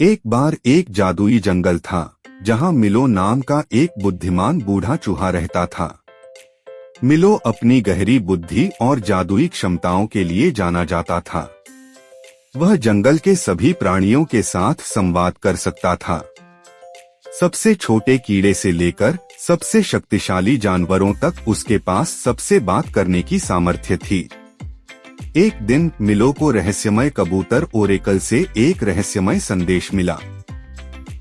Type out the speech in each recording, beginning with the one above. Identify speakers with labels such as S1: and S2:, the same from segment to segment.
S1: एक बार एक जादुई जंगल था जहां मिलो नाम का एक बुद्धिमान बूढ़ा चूहा रहता था। मिलो अपनी गहरी बुद्धि और जादुई क्षमताओं के लिए जाना जाता था। वह जंगल के सभी प्राणियों के साथ संवाद कर सकता था, सबसे छोटे कीड़े से लेकर सबसे शक्तिशाली जानवरों तक उसके पास सबसे बात करने की सामर्थ्य थी। एक दिन मिलो को रहस्यमय कबूतर ओरेकल से एक रहस्यमय संदेश मिला।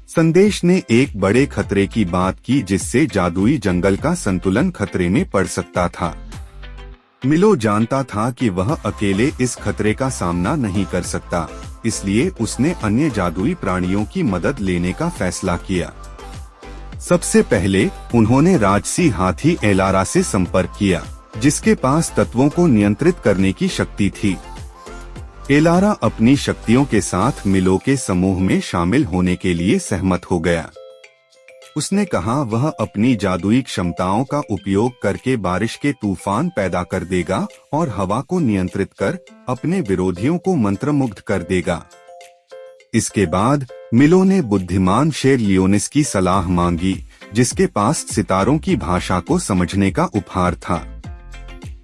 S1: संदेश ने एक बड़े खतरे की बात की जिससे जादुई जंगल का संतुलन खतरे में पड़ सकता था। मिलो जानता था कि वह अकेले इस खतरे का सामना नहीं कर सकता, इसलिए उसने अन्य जादुई प्राणियों की मदद लेने का फैसला किया। सबसे पहले उन्होंने राजसी हाथी एलारा से संपर्क किया, जिसके पास तत्वों को नियंत्रित करने की शक्ति थी। एलारा अपनी शक्तियों के साथ मिलो के समूह में शामिल होने के लिए सहमत हो गया। उसने कहा वह अपनी जादुई क्षमताओं का उपयोग करके बारिश के तूफान पैदा कर देगा और हवा को नियंत्रित कर अपने विरोधियों को मंत्रमुग्ध कर देगा। इसके बाद मिलो ने बुद्धिमान शेर लियोनिस की सलाह मांगी, जिसके पास सितारों की भाषा को समझने का उपहार था।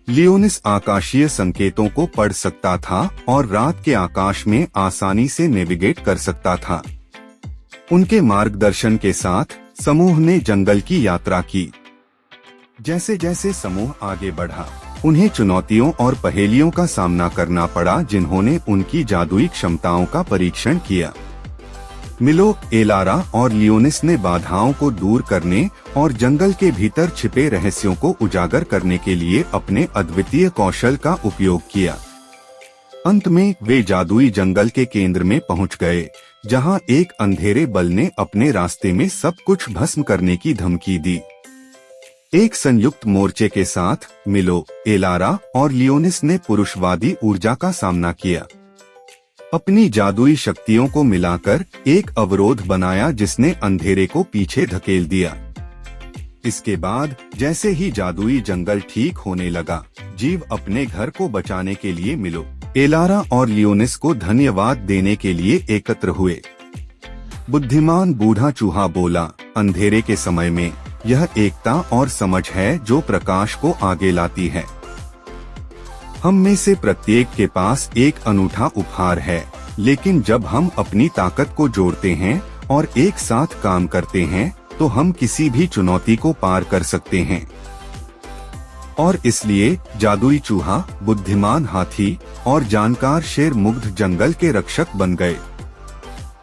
S1: लियोनिस आकाशीय संकेतों को पढ़ सकता था और रात के आकाश में आसानी से नेविगेट कर सकता था। उनके मार्गदर्शन के साथ समूह ने जंगल की यात्रा की। जैसे जैसे समूह आगे बढ़ा, उन्हें चुनौतियों और पहेलियों का सामना करना पड़ा जिन्होंने उनकी जादुई क्षमताओं का परीक्षण किया। मिलो, एलारा और लियोनिस ने बाधाओं को दूर करने और जंगल के भीतर छिपे रहस्यों को उजागर करने के लिए अपने अद्वितीय कौशल का उपयोग किया। अंत में वे जादुई जंगल के केंद्र में पहुंच गए, जहां एक अंधेरे बल ने अपने रास्ते में सब कुछ भस्म करने की धमकी दी। एक संयुक्त मोर्चे के साथ मिलो, एलारा और लियोनिस ने पुरुषवादी ऊर्जा का सामना किया। अपनी जादुई शक्तियों को मिलाकर एक अवरोध बनाया जिसने अंधेरे को पीछे धकेल दिया। इसके बाद जैसे ही जादुई जंगल ठीक होने लगा, जीव अपने घर को बचाने के लिए मिलो, एलारा और लियोनिस को धन्यवाद देने के लिए एकत्र हुए। बुद्धिमान बूढ़ा चूहा बोला, अंधेरे के समय में यह एकता और समझ है जो प्रकाश को आगे लाती है। हम में से प्रत्येक के पास एक अनूठा उपहार है, लेकिन जब हम अपनी ताकत को जोड़ते हैं और एक साथ काम करते हैं तो हम किसी भी चुनौती को पार कर सकते हैं। और इसलिए जादुई चूहा, बुद्धिमान हाथी और जानकार शेर मुग्ध जंगल के रक्षक बन गए।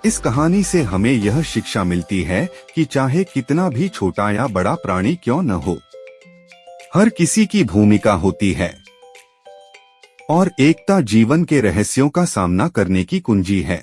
S1: इस कहानी से हमें यह शिक्षा मिलती है कि चाहे कितना भी छोटा या बड़ा प्राणी क्यों न हो, हर किसी की भूमिका होती है और एकता जीवन के रहस्यों का सामना करने की कुंजी है।